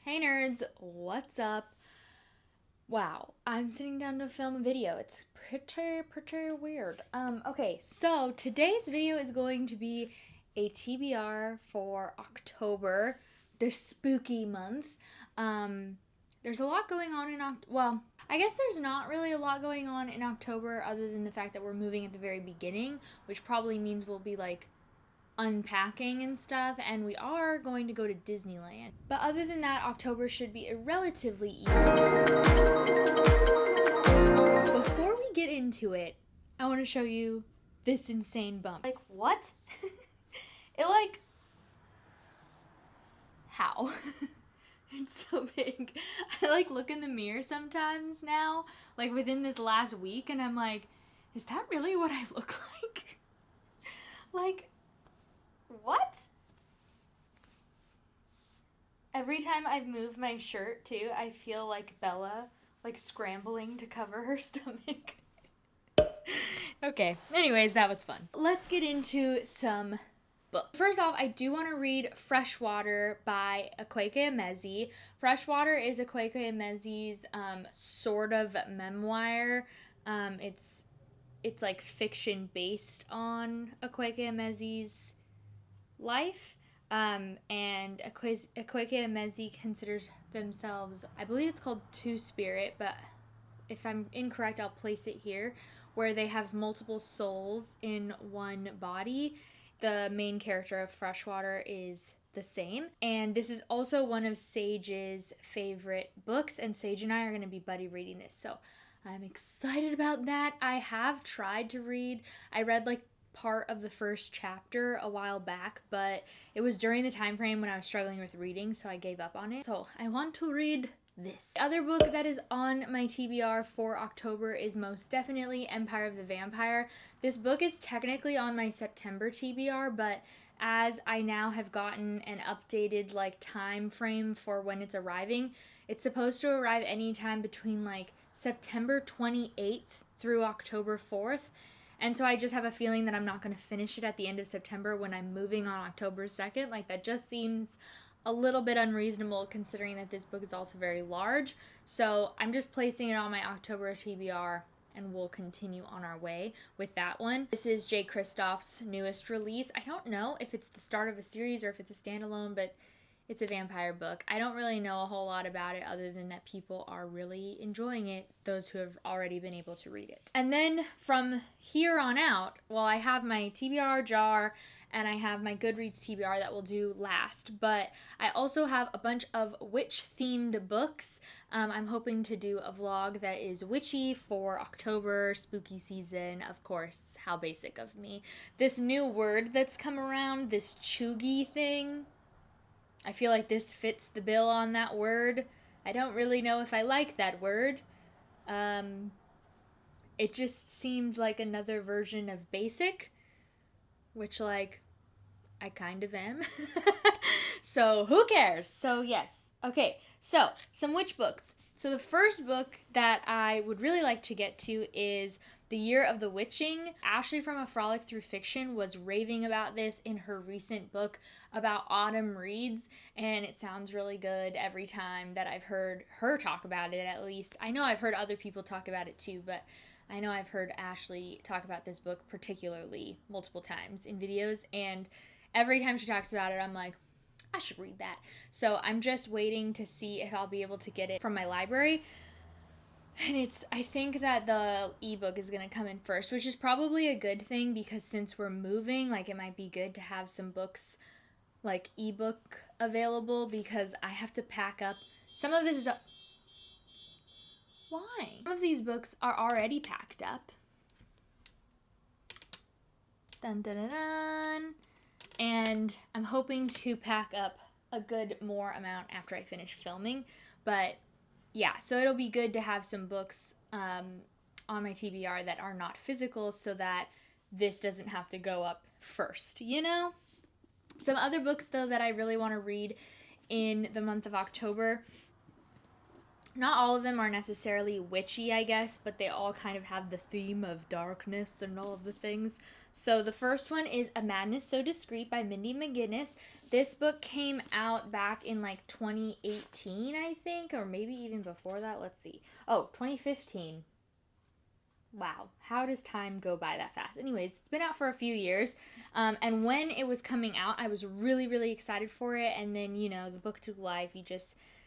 Hey nerds, what's up? Wow, I'm sitting down to film a video. It's pretty weird. Okay, so today's video is going to be a TBR for October, the spooky month. There's a lot going on in well, I guess there's not really a lot going on in October other than the fact that we're moving at the very beginning, which probably means we'll be like unpacking and stuff, and we are going to go to Disneyland. But other than that, October should be a relatively easy month. Before we get into it, I want to show you this insane bump. Like, what? How? It's so big. I look in the mirror sometimes now, within this last week, and I'm like, is that really what I look like? What? Every time I've moved my shirt, too, I feel like Bella, scrambling to cover her stomach. Okay, anyways, that was fun. Let's get into some books. First off, I do want to read Freshwater by Akwaeke Emezi. Freshwater is Akwaeke Emezi's sort of memoir. It's like fiction based on Akwaeke Emezi's life, and Akwaeke Emezi considers themselves, I believe it's called Two-Spirit, but if I'm incorrect, I'll place it here, where they have multiple souls in one body. The main character of Freshwater is the same, and this is also one of Sage's favorite books, and Sage and I are going to be buddy reading this, so I'm excited about that. I have tried to read. I read part of the first chapter a while back, but it was during the time frame when I was struggling with reading, so I gave up on it. So I want to read this. The other book that is on my TBR for October is most definitely Empire of the Vampire. This book is technically on my September TBR, but as I now have gotten an updated time frame for when it's arriving, it's supposed to arrive anytime between September 28th through October 4th. And so I just have a feeling that I'm not going to finish it at the end of September when I'm moving on October 2nd. That just seems a little bit unreasonable considering that this book is also very large. So I'm just placing it on my October TBR, and we'll continue on our way with that one. This is Jay Kristoff's newest release. I don't know if it's the start of a series or if it's a standalone, but it's a vampire book. I don't really know a whole lot about it other than that people are really enjoying it, those who have already been able to read it. And then from here on out, I have my TBR jar and I have my Goodreads TBR that we'll do last, but I also have a bunch of witch-themed books. I'm hoping to do a vlog that is witchy for October, spooky season, of course. How basic of me. This new word that's come around, this chuggy thing, I feel like this fits the bill on that word. I don't really know if I like that word. It just seems like another version of basic, which I kind of am. So who cares? So yes. Okay, so some witch books. So the first book that I would really like to get to is The Year of the Witching. Ashley from A Frolic Through Fiction was raving about this in her recent book about autumn reads, and it sounds really good every time that I've heard her talk about it, at least. I know I've heard other people talk about it too, but I know I've heard Ashley talk about this book particularly multiple times in videos, and every time she talks about it, I'm like, I should read that. So I'm just waiting to see if I'll be able to get it from my library. And I think that the ebook is going to come in first, which is probably a good thing because since we're moving, it might be good to have some books ebook available because I have to pack up. Some of this is Why? Some of these books are already packed up. Dun dun dun dun. And I'm hoping to pack up a good more amount after I finish filming. But yeah, so it'll be good to have some books on my TBR that are not physical so that this doesn't have to go up first, you know? Some other books, though, that I really want to read in the month of October. Not all of them are necessarily witchy, I guess, but they all kind of have the theme of darkness and all of the things. So the first one is A Madness So Discreet by Mindy McGinnis. This book came out back in like 2018, I think, or maybe even before that. Let's see. Oh, 2015. Wow, how does time go by that fast? Anyways, it's been out for a few years, and when it was coming out, I was really, really excited for it, and then, you know, the BookTube life,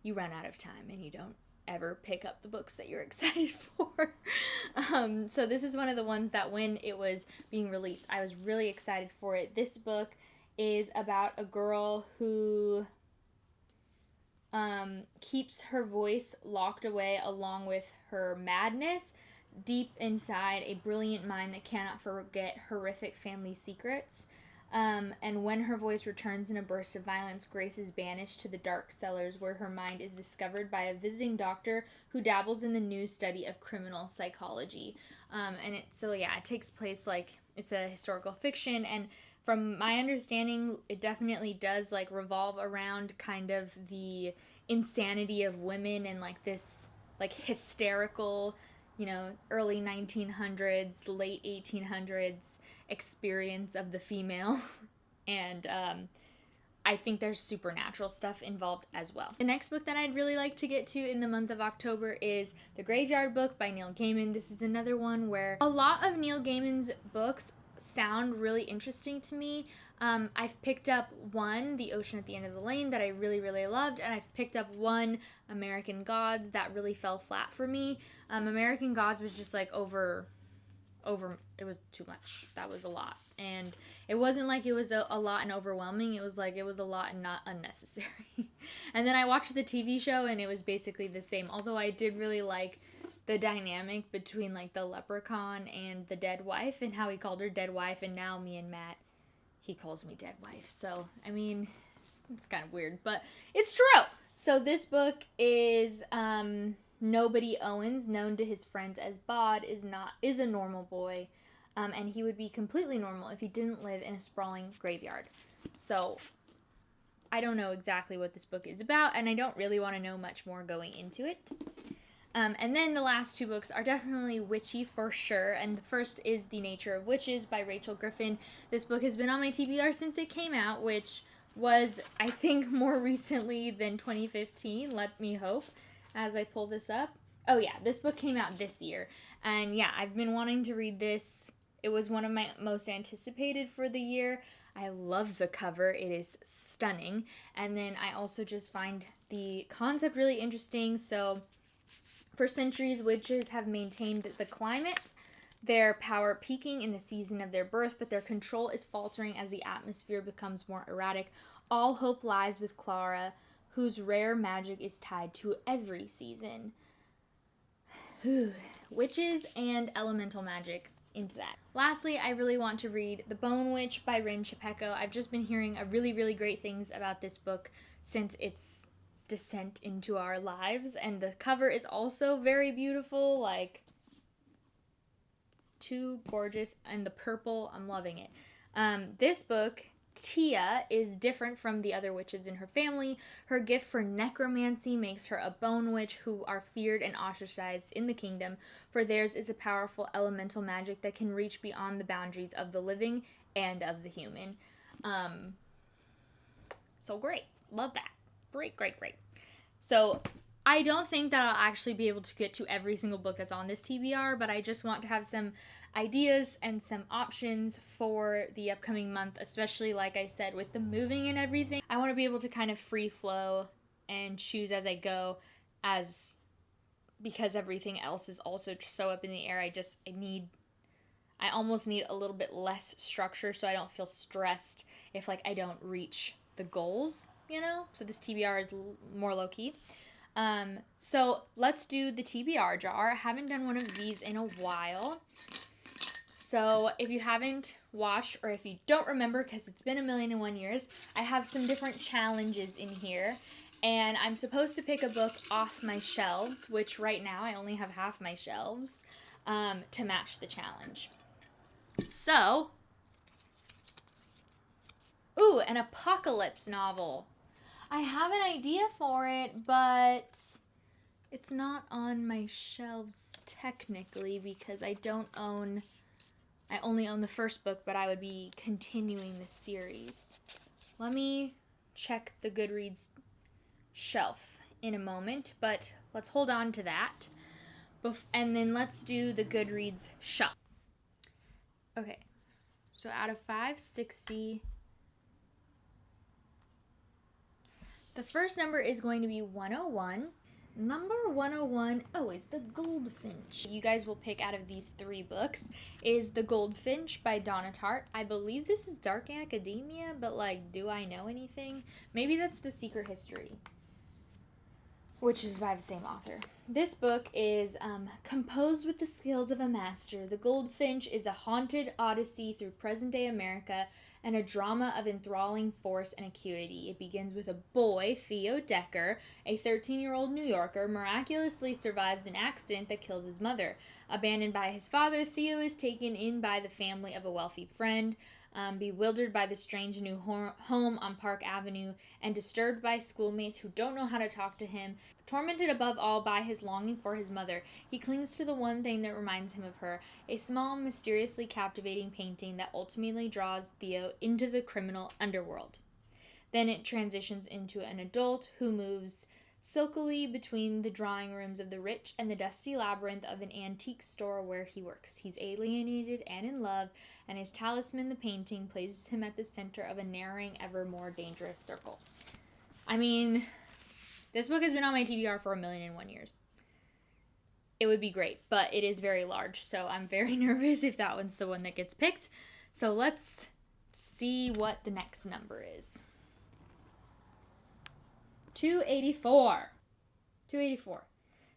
you run out of time, and you don't ever pick up the books that you're excited for. So this is one of the ones that when it was being released, I was really excited for it. This book is about a girl who keeps her voice locked away along with her madness deep inside a brilliant mind that cannot forget horrific family secrets. And when her voice returns in a burst of violence, Grace is banished to the dark cellars where her mind is discovered by a visiting doctor who dabbles in the new study of criminal psychology. It takes place it's a historical fiction, and from my understanding, it definitely does revolve around kind of the insanity of women and this hysterical, early 1900s, late 1800s experience of the female. And I think there's supernatural stuff involved as well. The next book that I'd really like to get to in the month of October is The Graveyard Book by Neil Gaiman. This is another one where a lot of Neil Gaiman's books sound really interesting to me. I've picked up one, The Ocean at the End of the Lane, that I really, really loved, and I've picked up one, American Gods, that really fell flat for me. American Gods was just over, it was too much. That was a lot. And it wasn't it was a lot and overwhelming. It was it was a lot and not unnecessary. And then I watched the TV show, and it was basically the same, although I did really like the dynamic between the leprechaun and the dead wife, and how he called her dead wife, and now me and Matt, he calls me dead wife. So, I mean, it's kind of weird, but it's true. So this book is Nobody Owens, known to his friends as Bod, is a normal boy, and he would be completely normal if he didn't live in a sprawling graveyard. So I don't know exactly what this book is about, and I don't really want to know much more going into it. And then the last two books are definitely witchy for sure. And the first is The Nature of Witches by Rachel Griffin. This book has been on my TBR since it came out, which was, I think, more recently than 2015. Let me hope, as I pull this up. Oh yeah, this book came out this year. And yeah, I've been wanting to read this. It was one of my most anticipated for the year. I love the cover. It is stunning. And then I also just find the concept really interesting. So for centuries, witches have maintained the climate, their power peaking in the season of their birth, but their control is faltering as the atmosphere becomes more erratic. All hope lies with Clara, whose rare magic is tied to every season. Witches and elemental magic, into that. Lastly, I really want to read The Bone Witch by Rin Chapeko. I've just been hearing really, really great things about this book since its descent into our lives, and the cover is also very beautiful, too gorgeous, and the purple, I'm loving it. This book, Tia, is different from the other witches in her family. Her gift for necromancy makes her a bone witch who are feared and ostracized in the kingdom, for theirs is a powerful elemental magic that can reach beyond the boundaries of the living and of the human. So great. Love that. Great. So I don't think that I'll actually be able to get to every single book that's on this TBR, but I just want to have some ideas and some options for the upcoming month, especially, like I said, with the moving and everything. I want to be able to kind of free flow and choose as I go, because everything else is also so up in the air. I almost need a little bit less structure so I don't feel stressed if I don't reach the goals, so this TBR is more low-key. So let's do the TBR jar. I haven't done one of these in a while. So if you haven't watched, or if you don't remember, because it's been 1,000,001 years, I have some different challenges in here. And I'm supposed to pick a book off my shelves, which right now I only have half my shelves, to match the challenge. So, an apocalypse novel. I have an idea for it, but it's not on my shelves technically because I don't own I only own the first book, but I would be continuing the series. Let me check the Goodreads shelf in a moment, but let's hold on to that. And then let's do the Goodreads shelf. Okay, so out of 560, the first number is going to be 101. Number 101, is The Goldfinch. You guys will pick out of these 3 books, is The Goldfinch by Donna Tartt. I believe this is Dark Academia, but, do I know anything? Maybe that's The Secret History, which is by the same author. This book is composed with the skills of a master. The Goldfinch is a haunted odyssey through present-day America and a drama of enthralling force and acuity. It begins with a boy, Theo Decker, a 13-year-old New Yorker, miraculously survives an accident that kills his mother. Abandoned by his father, Theo is taken in by the family of a wealthy friend. Bewildered by the strange new home on Park Avenue, and disturbed by schoolmates who don't know how to talk to him, tormented above all by his longing for his mother, he clings to the one thing that reminds him of her, a small, mysteriously captivating painting that ultimately draws Theo into the criminal underworld. Then it transitions into an adult who moves silkily between the drawing rooms of the rich and the dusty labyrinth of an antique store where he works. He's alienated and in love, and his talisman, the painting, places him at the center of a narrowing, ever more dangerous circle. I mean, this book has been on my TBR for 1,000,001 years. It would be great, but it is very large, so I'm very nervous if that one's the one that gets picked. So let's see what the next number is. 284.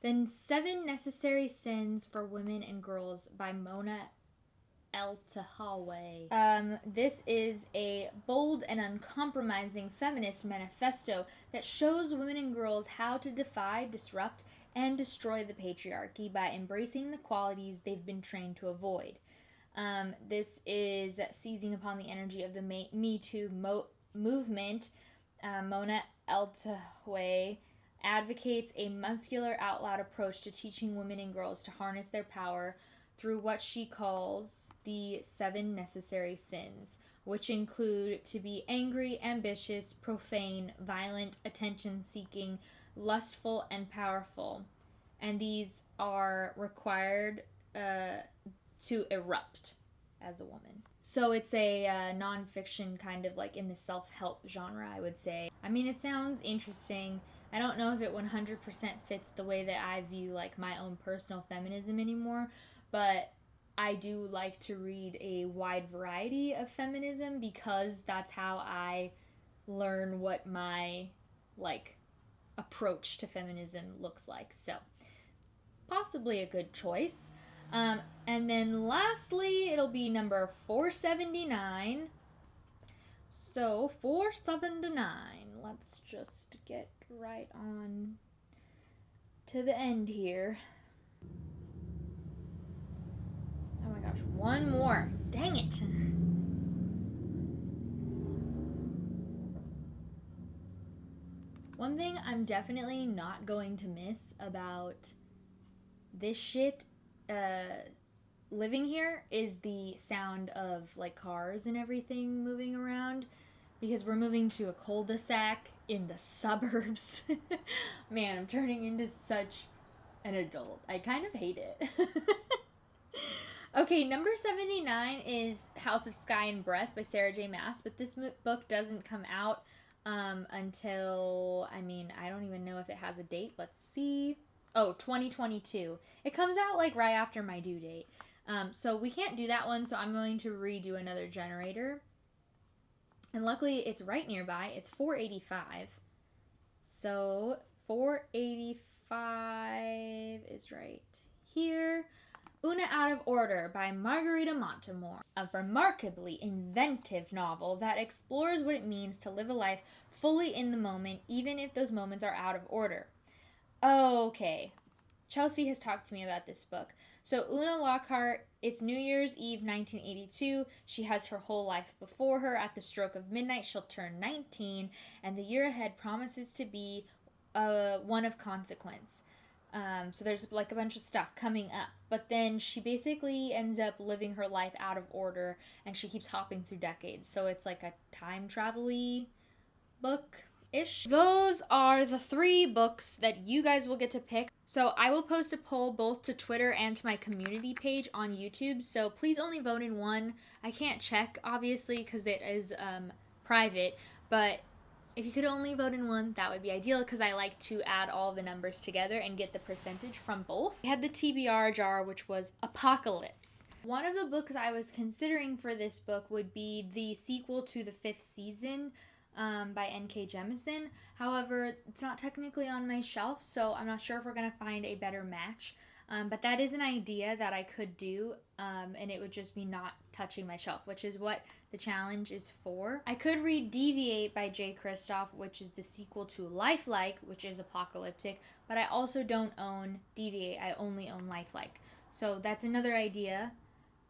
Then 7 Necessary Sins for Women and Girls by Mona Eltahawy. This is a bold and uncompromising feminist manifesto that shows women and girls how to defy, disrupt, and destroy the patriarchy by embracing the qualities they've been trained to avoid. This is seizing upon the energy of the Me Too movement. Mona Eltahawy advocates a muscular, out-loud approach to teaching women and girls to harness their power through what she calls the 7 necessary sins, which include to be angry, ambitious, profane, violent, attention-seeking, lustful, and powerful. And these are required to erupt as a woman. So it's a nonfiction kind of in the self-help genre, I would say. I mean, it sounds interesting. I don't know if it 100% fits the way that I view my own personal feminism anymore, but I do like to read a wide variety of feminism because that's how I learn what my approach to feminism looks like. So possibly a good choice. And then lastly, it'll be number 479. So 479. Let's just get right on to the end here. Oh my gosh, one more. Dang it. One thing I'm definitely not going to miss about this shit living here is the sound of cars and everything moving around, because we're moving to a cul-de-sac in the suburbs. Man, I'm turning into such an adult. I kind of hate it. Okay, number 79 is House of Sky and Breath by Sarah J. Maas, but this book doesn't come out until, I don't even know if it has a date. Let's see. 2022. It comes out right after my due date. So we can't do that one, so I'm going to redo another generator. And luckily it's right nearby. It's 485. So 485 is right here. Una Out of Order by Margarita Montemor, a remarkably inventive novel that explores what it means to live a life fully in the moment, even if those moments are out of order. Okay, Chelsea has talked to me about this book. So Una Lockhart, it's New Year's Eve 1982. She has her whole life before her. At the stroke of midnight, she'll turn 19, and the year ahead promises to be one of consequence. So there's like a bunch of stuff coming up. But then she basically ends up living her life out of order, and she keeps hopping through decades. So it's like a time travel-y book-ish. Those are the 3 books that you guys will get to pick. So I will post a poll both to Twitter and to my community page on YouTube. So please only vote in one. I can't check, obviously, because it is private. But if you could only vote in one, that would be ideal, because I like to add all the numbers together and get the percentage from both. I had the TBR jar, which was Apocalypse. One of the books I was considering for this book would be the sequel to the 5th season by N.K. Jemisin. However, it's not technically on my shelf, so I'm not sure if we're going to find a better match. But that is an idea that I could do, and it would just be not touching my shelf, which is what the challenge is for. I could read Deviate by Jay Kristoff, which is the sequel to Lifelike, which is apocalyptic, but I also don't own Deviate. I only own Lifelike. So that's another idea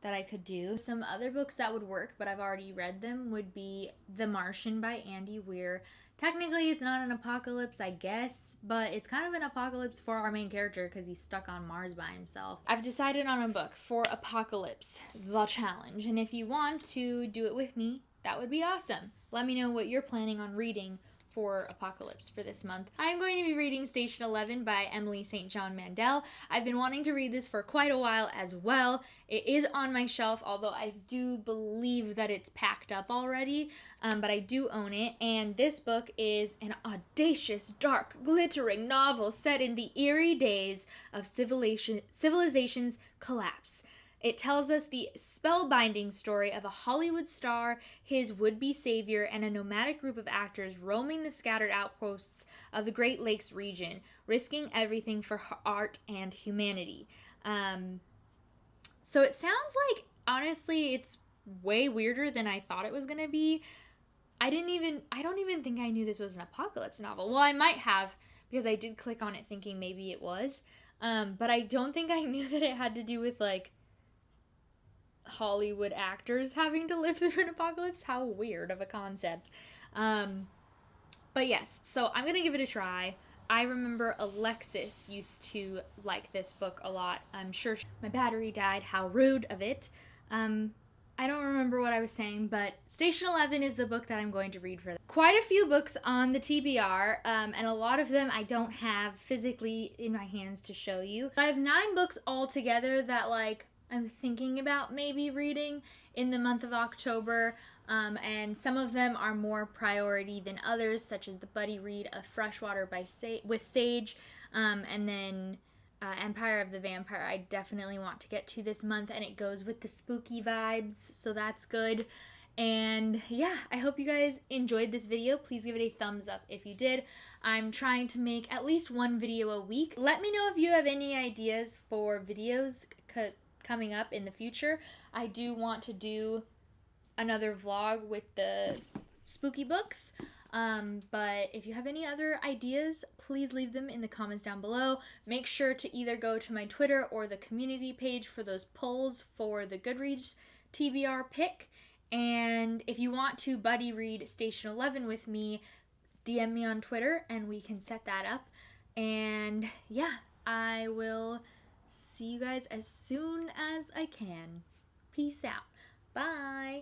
that I could do. Some other books that would work, but I've already read them, would be The Martian by Andy Weir. Technically, it's not an apocalypse, I guess, but it's kind of an apocalypse for our main character because he's stuck on Mars by himself. I've decided on a book for Apocalypse, the challenge, and if you want to do it with me, that would be awesome. Let me know what you're planning on reading for Apocalypse for this month. I'm going to be reading Station 11 by Emily St. John Mandel. I've been wanting to read this for quite a while as well. It is on my shelf, although I do believe that it's packed up already, but I do own it. And this book is an audacious, dark, glittering novel set in the eerie days of civilization's collapse. It tells us the spellbinding story of a Hollywood star, his would-be savior, and a nomadic group of actors roaming the scattered outposts of the Great Lakes region, risking everything for art and humanity. So it sounds like, honestly, it's way weirder than I thought it was going to be. I don't even think I knew this was an apocalypse novel. Well, I might have, because I did click on it thinking maybe it was. But I don't think I knew that it had to do with, like, Hollywood actors having to live through an apocalypse. How weird of a concept. But yes, so I'm gonna give it a try. I remember Alexis used to like this book a lot. I'm sure my battery died. How rude of it. I don't remember what I was saying, but Station 11 is the book that I'm going to read for them. Quite a few books on the TBR, and a lot of them I don't have physically in my hands to show you. I have 9 books altogether that, like, I'm thinking about maybe reading in the month of October, and some of them are more priority than others, such as the buddy read of Freshwater with Sage, and then Empire of the Vampire I definitely want to get to this month, and it goes with the spooky vibes, so that's good. And yeah, I hope you guys enjoyed this video. Please give it a thumbs up if you did. I'm trying to make at least 1 video a week. Let me know if you have any ideas for videos coming up in the future. I do want to do another vlog with the spooky books, but if you have any other ideas, please leave them in the comments down below. Make sure to either go to my Twitter or the community page for those polls for the Goodreads TBR pick, and if you want to buddy read Station 11 with me, DM me on Twitter and we can set that up. And yeah, I will see you guys as soon as I can. Peace out. Bye.